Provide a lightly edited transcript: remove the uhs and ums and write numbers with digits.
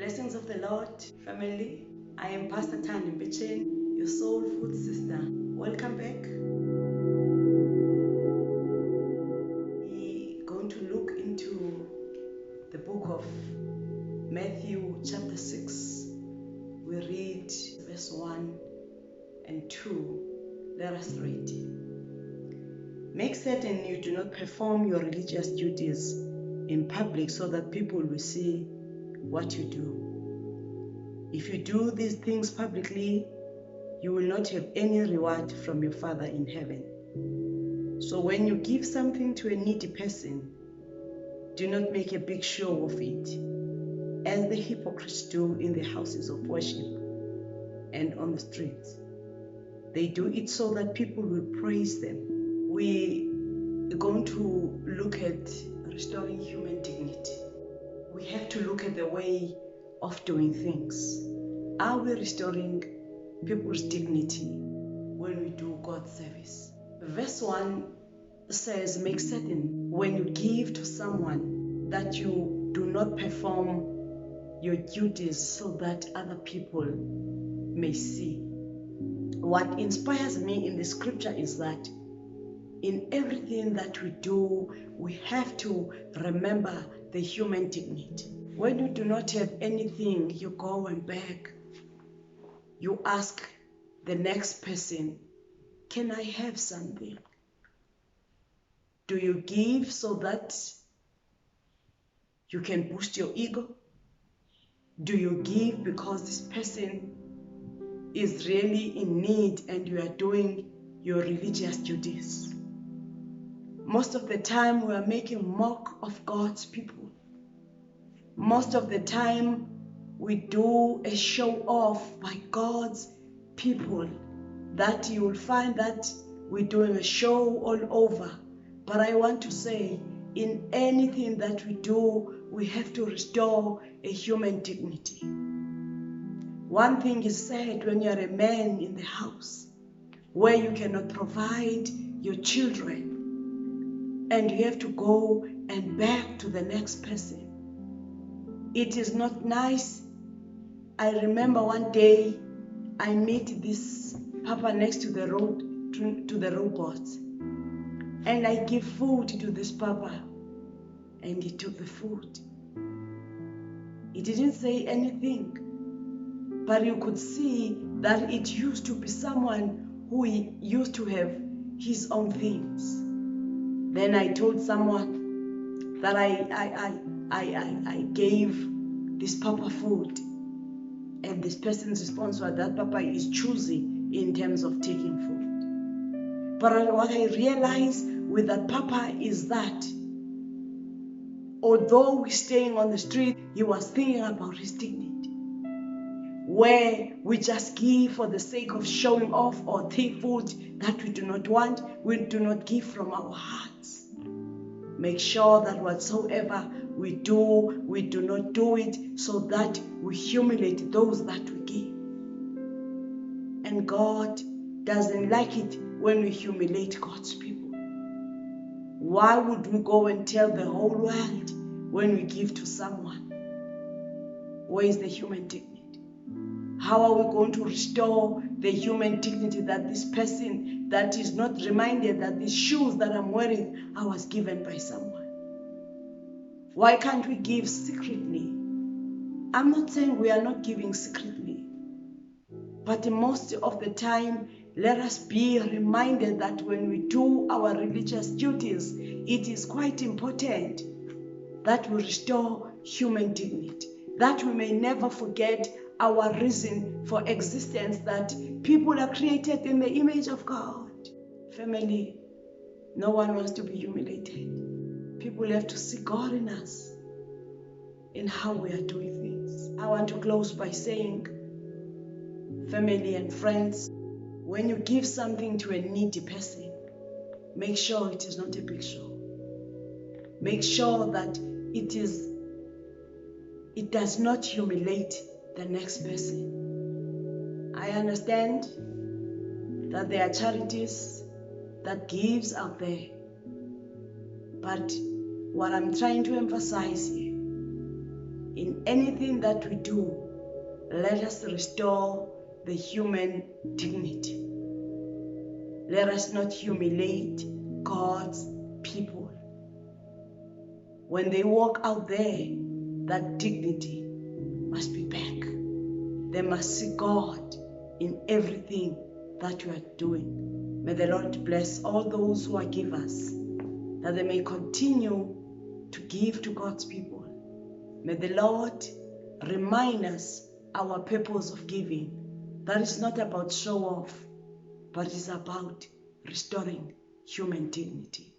Blessings of the Lord, family. I am Pastor Thandie Mpetsheni, your soul food sister. Welcome back. We're going to look into the book of Matthew chapter 6. We read verse 1 and 2. Let us read. Make certain you do not perform your religious duties in public so that people will see what you do. If you do these things publicly, you will not have any reward from your Father in heaven. So when you give something to a needy person, do not make a big show of it, as the hypocrites do in the houses of worship and on the streets. They do it so that people will praise them. We are going to look at restoring human dignity. We have to look at the way of doing things. Are we restoring people's dignity when we do God's service? Verse 1 says, make certain when you give to someone that you do not perform your duties so that other people may see. What inspires me in the scripture is that in everything that we do, we have to remember the human dignity. When you do not have anything, you go and beg. You ask the next person, can I have something? Do you give so that you can boost your ego? Do you give because this person is really in need and you are doing your religious duties? Most of the time we are making mock of God's people. Most of the time we do a show off by God's people, that you will find that we're doing a show all over. But I want to say, in anything that we do, we have to restore a human dignity. One thing is said when you are a man in the house, where you cannot provide your children, and you have to go and beg to the next person. It is not nice. I remember one day I met this papa next to the road, to the robots, and I give food to this papa, and he took the food. He didn't say anything, but you could see that it used to be someone who used to have his own things. Then I told someone that I gave this papa food, and this person's response was that papa is choosy in terms of taking food. But what I realized with that papa is that although we're staying on the street, he was thinking about his dignity. Where we just give for the sake of showing off or take food that we do not want, we do not give from our hearts. Make sure that whatsoever we do not do it so that we humiliate those that we give. And God doesn't like it when we humiliate God's people. Why would we go and tell the whole world when we give to someone? Where is the human dignity? How are we going to restore the human dignity that this person that is not reminded that these shoes that I'm wearing, I was given by someone? Why can't we give secretly? I'm not saying we are not giving secretly, but most of the time, let us be reminded that when we do our religious duties, it is quite important that we restore human dignity, that we may never forget our reason for existence, that people are created in the image of God. Family, no one wants to be humiliated. People have to see God in us, in how we are doing things. I want to close by saying, family and friends, when you give something to a needy person, make sure it is not a big show. Make sure that it does not humiliate the next person. I understand that there are charities that gives out there, but what I'm trying to emphasize here in anything that we do, let us restore the human dignity. Let us not humiliate God's people. When they walk out there, that dignity must be back. They must see God in everything that you are doing. May the Lord bless all those who are givers, that they may continue to give to God's people. May the Lord remind us our purpose of giving. That is not about show off, but it's about restoring human dignity.